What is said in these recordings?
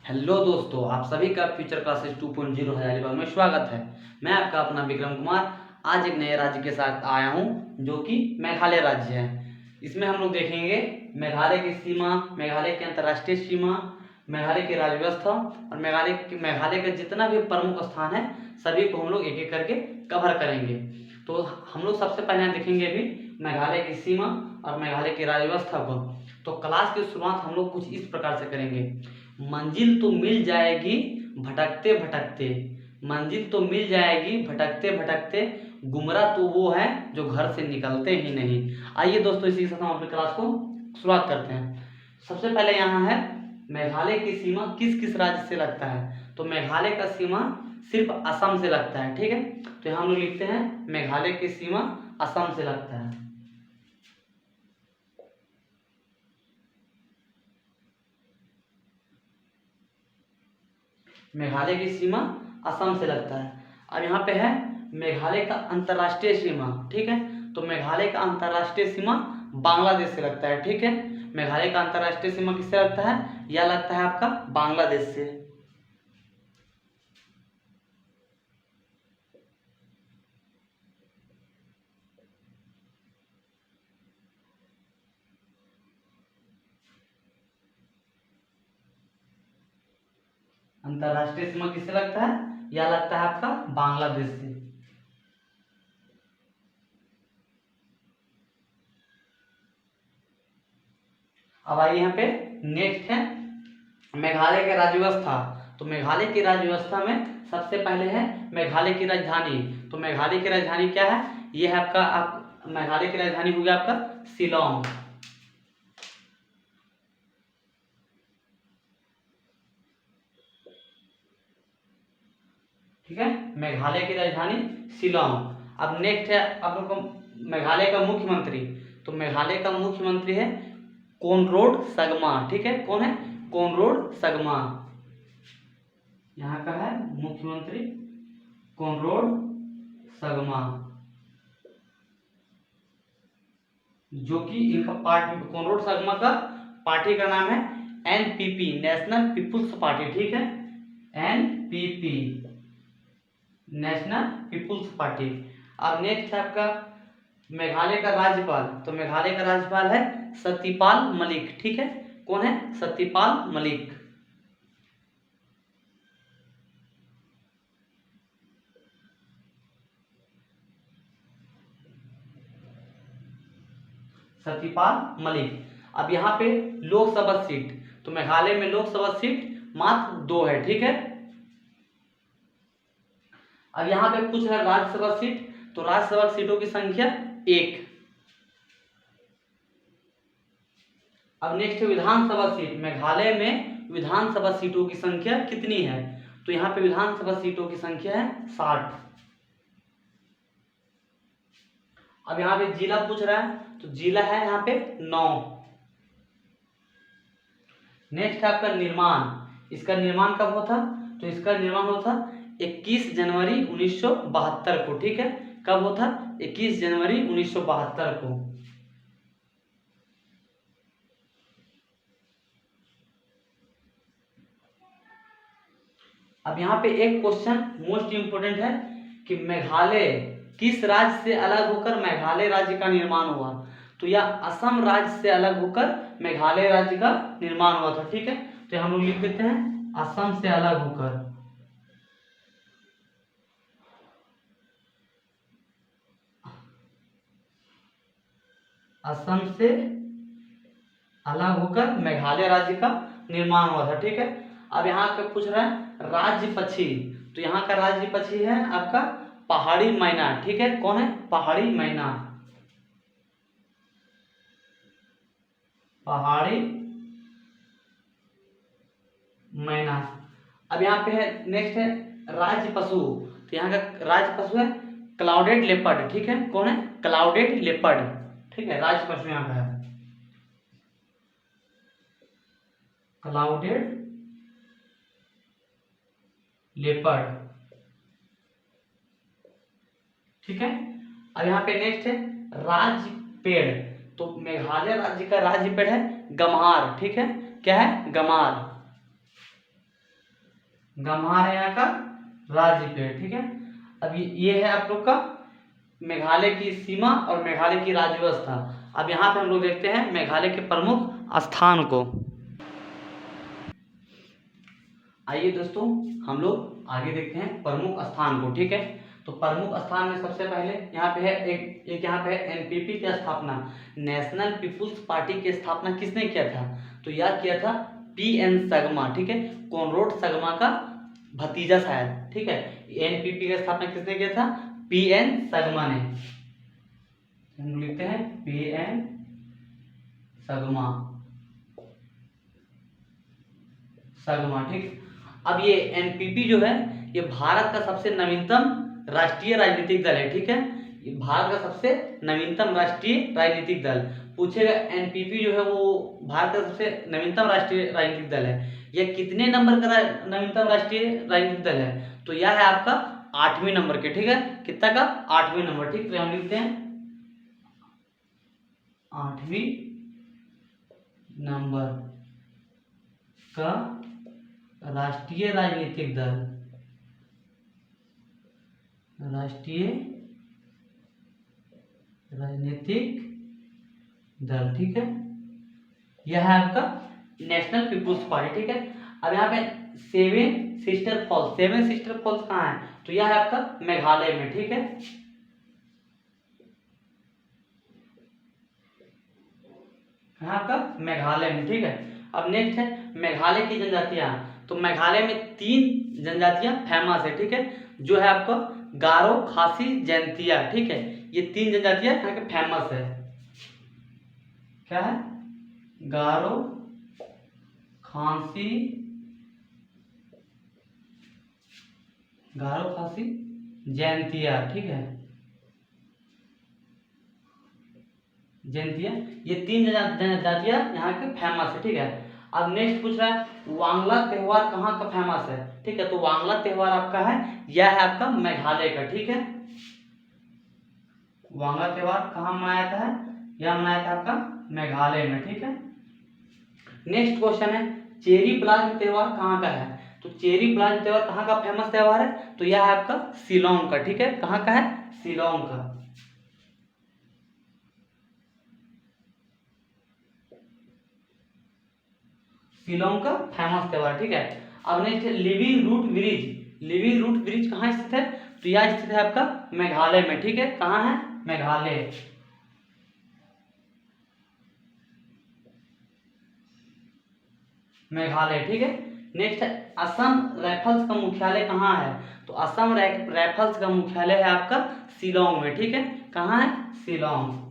Hello दोस्तों, आप सभी का फ्यूचर क्लासेस 2.0 हजारीबाग में स्वागत है। मैं आपका अपना विक्रम कुमार आज एक नए राज्य के साथ आया हूं जो कि मेघालय राज्य है। इसमें हम लोग देखेंगे मेघालय की सीमा, मेघालय की अंतर्राष्ट्रीय सीमा, मेघालय की राज्य व्यवस्था और मेघालय का जितना भी प्रमुख स्थान है सभी को हम लोग एक एक करके कवर करेंगे। तो हम लोग सबसे पहले देखेंगे अभी मेघालय की सीमा और मेघालय की राज्य व्यवस्था को। तो क्लास की शुरुआत हम लोग कुछ इस प्रकार से करेंगे। मंजिल तो मिल जाएगी भटकते भटकते, मंजिल तो मिल जाएगी भटकते भटकते, गुमराह तो वो है जो घर से निकलते ही नहीं। आइए दोस्तों, इसी के साथ हम अपनी क्लास को शुरुआत करते हैं। सबसे पहले यहाँ है मेघालय की सीमा किस किस राज्य से लगता है। तो मेघालय का सीमा सिर्फ असम से लगता है, ठीक है। तो यहाँ हम लोग लिखते हैं मेघालय की सीमा असम से लगता है। मेघालय की सीमा असम से लगता है। अब यहाँ पे है मेघालय का अंतर्राष्ट्रीय सीमा, ठीक है। तो मेघालय का अंतर्राष्ट्रीय सीमा बांग्लादेश से लगता है, ठीक है। मेघालय का अंतर्राष्ट्रीय सीमा किससे लगता है? यह लगता है आपका बांग्लादेश से। अंतर्राष्ट्रीय सीमा किससे लगता है? यह लगता है आपका बांग्लादेश से। अब आइए यहाँ पे नेक्स्ट है मेघालय की राज्य व्यवस्था। तो मेघालय की राज्य व्यवस्था में सबसे पहले है मेघालय की राजधानी। तो मेघालय की राजधानी क्या है? ये है आपका मेघालय की राजधानी हो गया आपका शिलोंग, ठीक है। मेघालय की राजधानी शिलोंग। अब नेक्स्ट है आप लोग को मेघालय का मुख्यमंत्री। तो मेघालय का मुख्यमंत्री है कोनराड संगमा, ठीक है। कौन है? कोनराड संगमा। यहाँ का है मुख्यमंत्री कोनराड संगमा, जो कि इनका पार्टी कोनराड संगमा का पार्टी का नाम है एनपीपी, नेशनल पीपुल्स पार्टी, ठीक है। NPP, national people's party. अब नेक्स्ट है आपका मेघालय का राज्यपाल। तो मेघालय का राज्यपाल है सत्यपाल मलिक, ठीक है। कौन है? सत्यपाल मलिक। सत्यपाल मलिक। अब यहाँ पे लोकसभा सीट, तो मेघालय में लोकसभा सीट मात्र 2 है, ठीक है। अब यहाँ पे पूछ रहा है राज्यसभा सीट। तो राज्यसभा सीटों की संख्या 1। अब नेक्स्ट विधानसभा सीट। मेघालय में विधानसभा सीटों की संख्या कितनी है? तो यहाँ पे विधानसभा सीटों की संख्या है 60। अब यहाँ पे जिला पूछ रहा है, तो जिला है यहाँ पे 9। नेक्स्ट है आपका निर्माण। इसका निर्माण कब हुआ था? तो इसका निर्माण हुआ था 21 जनवरी 1972 को, ठीक है। कब हुआ था? 21 जनवरी 1972 को। अब यहाँ पे एक क्वेश्चन मोस्ट इंपोर्टेंट है कि मेघालय किस राज्य से अलग होकर मेघालय राज्य का निर्माण हुआ। तो यह असम राज्य से अलग होकर मेघालय राज्य का निर्माण हुआ था, ठीक है। तो हम लोग लिख देते हैं असम से अलग होकर। असम से अलग होकर मेघालय राज्य का निर्माण हुआ था, ठीक है। अब यहाँ पे पूछ रहा है राज्य पक्षी। तो यहाँ का राज्य पक्षी है आपका पहाड़ी मैना, ठीक है। कौन है? पहाड़ी मैना, पहाड़ी मैना। अब यहाँ पे है नेक्स्ट है राज्य पशु। तो यहाँ का राज्य पशु है क्लाउडेड लेपर्ड, ठीक है। कौन है? क्लाउडेड लेपर्ड, ठीक है। राज्य पशु यहाँ का है क्लाउडेड लेपर्ड, ठीक है। अब यहाँ पे नेक्स्ट है राज्य पेड़। तो मेघालय राज्य का राज्य पेड़ है गम्हार, ठीक है। क्या है? गम्हार। गम्हार है यहाँ का राज्य पेड़, ठीक है। अब ये है आप लोग का मेघालय की सीमा और मेघालय की राज्य व्यवस्था। अब यहाँ पे हम लोग देखते हैं मेघालय के प्रमुख स्थान को। आइए दोस्तों हम लोग आगे देखते हैं प्रमुख स्थान को, ठीक है। तो प्रमुख स्थान में सबसे पहले यहाँ पे है एक यहाँ पे है एनपीपी की स्थापना। नेशनल पीपुल्स पार्टी की स्थापना किसने किया था? तो यह किया था पीएन संगमा, ठीक है। कॉनराड संगमा का भतीजा शायद, ठीक है। एनपीपी की स्थापना किसने किया था? पीएन संगमा ने। हम लिखते हैं पीएन संगमा, ठीक। अब ये एनपीपी जो है ये भारत का सबसे नवीनतम राष्ट्रीय राजनीतिक दल है, ठीक है। ये भारत का सबसे नवीनतम राष्ट्रीय राजनीतिक दल पूछेगा। एनपीपी जो है वो भारत का सबसे नवीनतम राष्ट्रीय राजनीतिक दल है। यह कितने नंबर का नवीनतम राष्ट्रीय राजनीतिक दल है? तो यह है आपका 8वें नंबर के, ठीक है। कितना का? 8वें नंबर, ठीक। तो हम लिखते हैं 8वीं नंबर का राष्ट्रीय राजनीतिक दल, राष्ट्रीय राजनीतिक दल, ठीक है। यह है आपका नेशनल पीपुल्स पार्टी, ठीक है। अब यहाँ पे सेवन सिस्टर फॉल्स कहाँ है? तो यह है आपका मेघालय में, ठीक है। आपका मेघालय में, ठीक है। अब नेक्स्ट है मेघालय की जनजातियां। तो मेघालय में 3 जनजातियां फेमस है, ठीक है। जो है आपको गारो, खासी, जैंतिया, ठीक है। ये 3 जनजातियां यहाँ के फेमस है। क्या है? गारो, खासी, जैंतिया, ठीक है। जैंतिया, ये 3 जनजातियां यहाँ के फेमस है, ठीक है। अब नेक्स्ट पूछ रहा है वांगला त्योहार कहाँ का फेमस है? ठीक है। तो वांगला त्योहार आपका है, यह है आपका मेघालय का, ठीक है। वांगला त्योहार कहाँ मनाया जाता है? यह मनाया जाता है आपका मेघालय में, ठीक है। नेक्स्ट क्वेश्चन है चेरी ब्लॉसम त्योहार कहाँ का है? तो चेरी ब्लॉसम त्योहार कहाँ का फेमस त्योहार है? तो यह है आपका शिलोंग का, ठीक है। कहाँ का है? शिलोंग का। शिलोंग का फेमस त्योहार, ठीक है। अब नेक्स्ट है living root bridge. Living root bridge कहाँ स्थित है? तो यह स्थित है आपका मेघालय में, ठीक है। कहाँ है? मेघालय। मेघालय, ठीक है। नेक्स्ट है असम राइफल्स का मुख्यालय कहाँ है? तो असम राइफल्स का मुख्यालय है आपका शिलोंग में, ठीक है। कहाँ है? शिलोंग।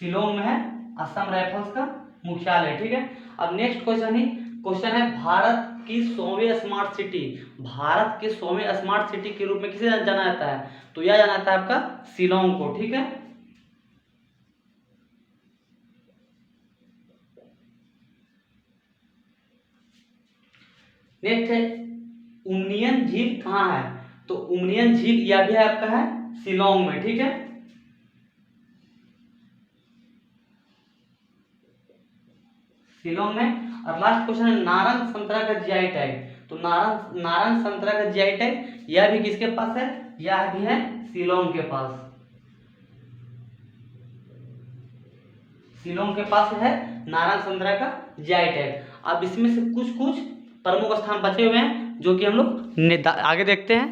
शिलोंग में है असम राइफल्स का मुख्यालय, ठीक है। अब नेक्स्ट क्वेश्चन है भारत की 100वीं स्मार्ट सिटी। भारत के 100वें स्मार्ट सिटी के रूप में किसे जाना जाता है? तो यह जाना जाता है आपका शिलोंग को, ठीक है। नेक्स्ट है उमनियन झील कहाँ है? तो उमनियन झील यह भी आपका है शिलोंग में, ठीक है। शिलोंग में। और लास्ट क्वेश्चन है नारंग संतरा का जीआई टैग। तो नारंग संतरा का जीआई टैग यह भी किसके पास है? यह भी है शिलोंग के पास। शिलोंग के पास है नारंग संतरा का जीआई टैग। अब इसमें से कुछ प्रमुख स्थान बचे हुए हैं जो कि हम लोग आगे देखते हैं।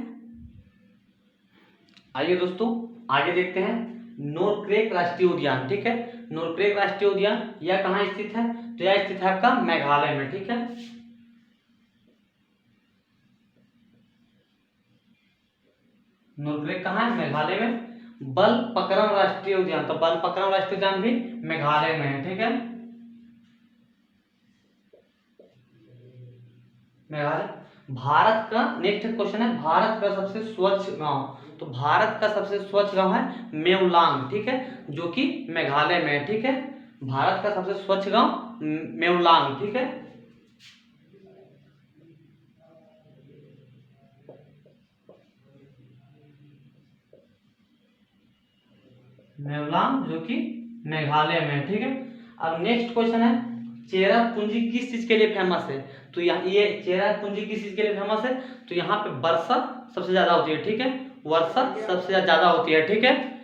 आइए दोस्तों आगे देखते हैं नोरक्रेक राष्ट्रीय उद्यान, ठीक है। नोरक्रेक राष्ट्रीय उद्यान यह कहाँ स्थित है? तो यह स्थित है आपका मेघालय में, ठीक है। नोरक्रेक कहाँ है? मेघालय में। बलपक्रम राष्ट्रीय उद्यान, तो बलपक्रम राष्ट्रीय उद्यान भी मेघालय में है, ठीक है। मेघालय। भारत का नेक्स्ट क्वेश्चन है भारत का सबसे स्वच्छ गांव। तो भारत का सबसे स्वच्छ गांव है मेवलांग, ठीक है। जो कि मेघालय में है, ठीक है। भारत का सबसे स्वच्छ गांव मेवलांग, ठीक है। मेवलांग जो कि मेघालय में है, ठीक है। अब नेक्स्ट क्वेश्चन है, चेरापूंजी किस चीज के लिए फेमस है? तो यहाँ ये चेरापूंजी किस चीज के लिए फेमस है? तो यहाँ पे वर्षा सबसे ज्यादा होती है, ठीक है, वर्षा सबसे ज्यादा होती है, ठीक है।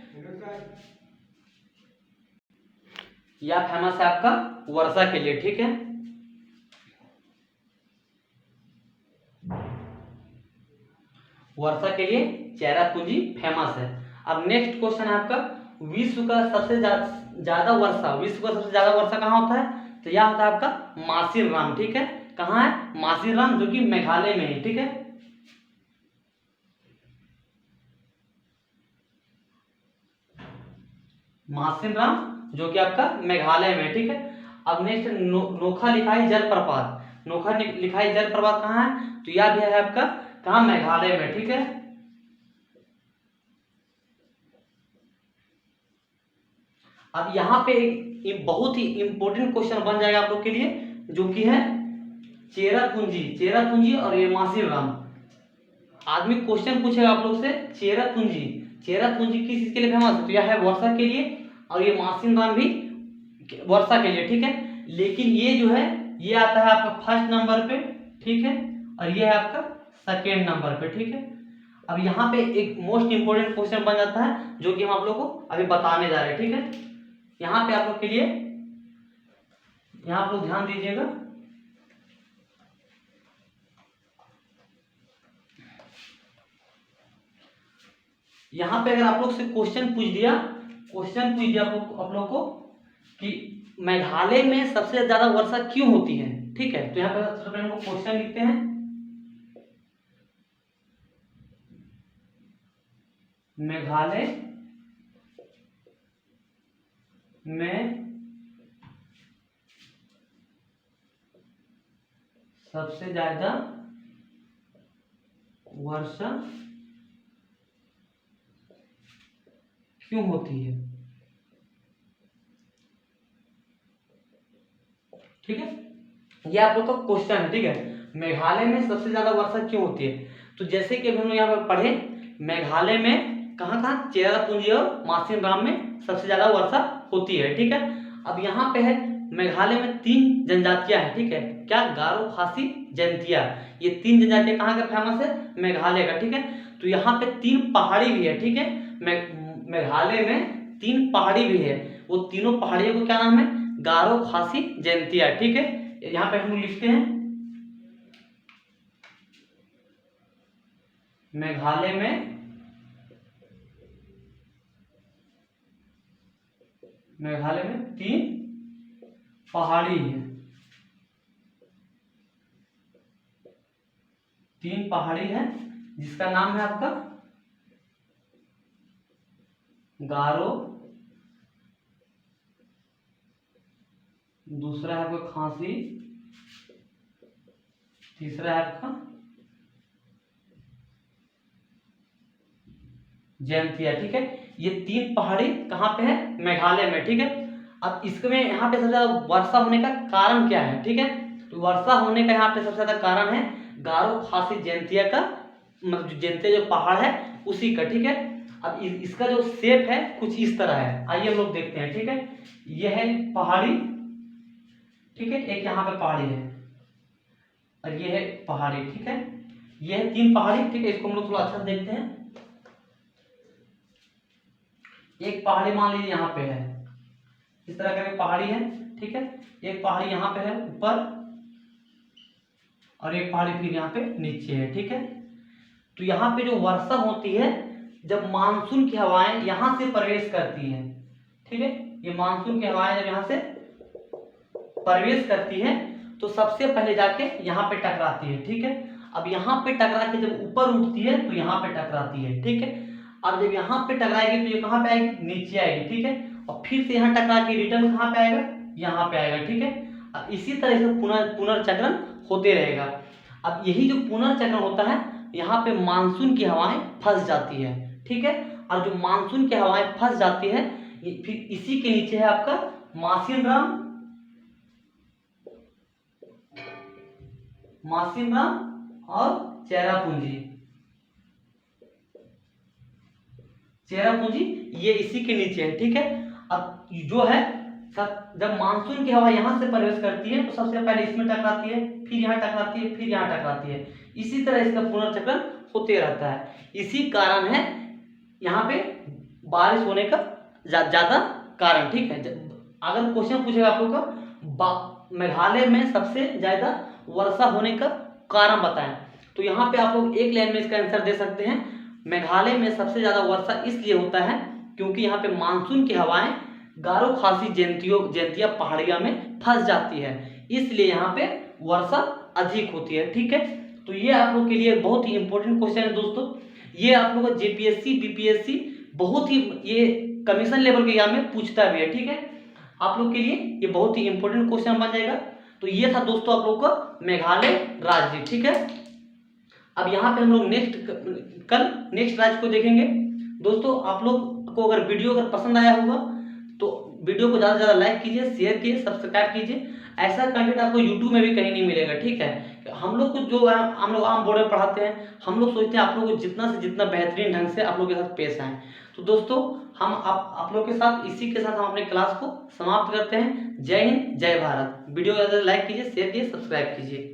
यह फेमस है आपका वर्षा के लिए, ठीक है। वर्षा के लिए चेरापूंजी फेमस है। अब नेक्स्ट क्वेश्चन है आपका, विश्व का सबसे ज्यादा वर्षा, विश्व का सबसे ज्यादा वर्षा कहाँ होता है? तो यह होता है आपका मासिनराम, ठीक है। कहाँ है? मासिनराम, जो कि मेघालय में है, ठीक है। मासिनराम जो कि आपका मेघालय में, ठीक है। अब नेक्स्ट नोखा लिखाई जलप्रपात, नोखा लिखाई जलप्रपात कहाँ है? तो यह भी है आपका कहाँ? मेघालय में, ठीक है। अब यहाँ पे एक बहुत ही इंपॉर्टेंट क्वेश्चन बन जाएगा आप लोग के लिए, जो कि है चेरापूंजी, चेरापूंजी और ये मासिनराम। आदमी क्वेश्चन पूछेगा आप लोग से, चेरापूंजी, चेरापूंजी किस चीज के लिए फेमस है? तो यह है वर्षा के लिए, और ये मासिनराम भी वर्षा के लिए, ठीक है। लेकिन ये जो है ये आता है आपका फर्स्ट नंबर पे, ठीक है, और ये है आपका सेकेंड नंबर पे, ठीक है। अब यहाँ पे एक मोस्ट इंपोर्टेंट क्वेश्चन बन जाता है, जो कि हम आप लोग को अभी बताने जा रहे हैं, ठीक है। यहाँ पे आप लोग के लिए, यहाँ आप लोग ध्यान दीजिएगा। यहाँ पे अगर आप लोग से क्वेश्चन पूछ दिया आप लोग को कि मेघालय में सबसे ज्यादा वर्षा क्यों होती है, ठीक है। तो यहाँ पे सबसे पहले हम लोग क्वेश्चन लिखते हैं, मेघालय में सबसे ज्यादा वर्षा क्यों होती है, ठीक है। ये आप लोग का क्वेश्चन है, ठीक है। मेघालय में सबसे ज्यादा वर्षा क्यों होती है? तो जैसे कि हम लोग यहाँ पर पढ़े, मेघालय में कहाँ कहाँ? चेरापूंजी और मासिनराम में सबसे ज्यादा वर्षा होती है, ठीक है। अब यहाँ पे है, मेघालय में 3 जनजातियां हैं, ठीक है। क्या? गारो, खासी, जैंतिया। ये 3 जनजातियां कहाँ का फेमस है? मेघालय का, ठीक है। तो यहाँ पे 3 पहाड़ी भी है, ठीक है। मेघालय में 3 पहाड़ी भी है, वो तीनों पहाड़ियों को क्या नाम है? गारो, खासी, जैंतिया, ठीक है। यहाँ पे हम लोग लिखते हैं, मेघालय में मेघालय में 3 पहाड़ी है, 3 पहाड़ी है, जिसका नाम है आपका गारो, दूसरा है आपका खासी, तीसरा है आपका जैंतिया, ठीक है। ये 3 पहाड़ी कहाँ पे है? मेघालय में, ठीक है। अब इसमें यहाँ पे सबसे ज्यादा वर्षा होने का कारण क्या है, ठीक है। तो वर्षा होने का यहाँ पे सबसे ज्यादा कारण है गारो, खासी, जैंतिया का, मतलब जैंतिया जो पहाड़ है उसी का, ठीक है। अब इसका जो शेप है कुछ इस तरह है, आइए हम लोग देखते हैं, ठीक है। यह है पहाड़ी, ठीक है, एक यहाँ पे पहाड़ी है और ये है पहाड़ी, ठीक है। ये है 3 पहाड़ी, ठीक है। इसको हम लोग थोड़ा अच्छा से देखते हैं। एक पहाड़ी मान लीजिए यहाँ पे है, इस तरह का पहाड़ी है, ठीक है। एक पहाड़ी यहाँ पे है ऊपर, और एक पहाड़ी फिर यहाँ पे नीचे है, ठीक है। तो यहाँ पे जो वर्षा होती है, जब मानसून की हवाएं यहाँ से प्रवेश करती हैं, ठीक है, ये मानसून की हवाएं जब यहाँ से प्रवेश करती है तो सबसे पहले जाके यहाँ पे टकराती है, ठीक है। अब यहाँ पे टकरा के जब ऊपर उठती है तो यहाँ पे टकराती है, ठीक है। अब जब यहाँ पे टकराएगी तो ये कहाँ पे आएगी? नीचे आएगी, ठीक है। और फिर से यहाँ टकरा के रिटर्न कहाँ पे आएगा? यहाँ पे आएगा, ठीक है। अब इसी तरह से पुनर्चक्रण होते रहेगा। अब यही जो पुनर्चक्रण होता है, यहाँ पे मानसून की हवाएं फंस जाती है, ठीक है। और जो मानसून की हवाएं फंस जाती है, फिर इसी के नीचे है आपका मासिनराम, और चेरापूंजी, चेरापूंजी ये इसी के नीचे है, ठीक है। अब जो है जब मानसून की हवा यहाँ से प्रवेश करती है तो सबसे पहले इसमें टकराती है, फिर यहाँ टकराती है, फिर यहाँ टकराती है। इसी तरह इसका पुनर्चक्रण होते रहता है। इसी कारण है यहाँ पे बारिश होने का ज्यादा कारण। ठीक है, अगर क्वेश्चन पूछेगा आप लोग का मेघालय में सबसे ज्यादा वर्षा होने का कारण बताएं, तो यहाँ पे आप लोग एक लाइन में इसका आंसर दे सकते हैं। मेघालय में सबसे ज्यादा वर्षा इसलिए होता है क्योंकि यहाँ पे मानसून की हवाएं गारो खासी जयंतिया पहाड़िया में फंस जाती है, इसलिए यहाँ पे वर्षा अधिक होती है। ठीक है, तो ये आप लोग के लिए बहुत ही इंपॉर्टेंट क्वेश्चन है दोस्तों। ये आप लोग का जेपीएससी बीपीएससी बहुत ही ये कमीशन लेवल के एग्जाम में पूछता भी है। ठीक है, आप लोग के लिए ये बहुत ही इंपॉर्टेंट क्वेश्चन बन जाएगा। तो ये था दोस्तों आप लोग का मेघालय राज्य। ठीक है, अब यहाँ पे हम लोग नेक्स्ट राज्य को देखेंगे। दोस्तों आप लोग को अगर वीडियो पसंद आया होगा तो वीडियो को ज़्यादा से ज़्यादा लाइक कीजिए, शेयर कीजिए, सब्सक्राइब कीजिए। ऐसा कंटेंट आपको यूट्यूब में भी कहीं नहीं मिलेगा। ठीक है, हम लोग को जो है हम लोग आम बोर्ड में पढ़ाते हैं, हम लोग सोचते हैं आप लोग को जितना से जितना बेहतरीन ढंग से आप लोग के साथ पेश आएँ। तो दोस्तों हम आप लोग के साथ इसी के साथ हम अपने क्लास को समाप्त करते हैं। जय हिंद, जय भारत। वीडियो को ज़्यादा लाइक कीजिए, शेयर कीजिए, सब्सक्राइब कीजिए।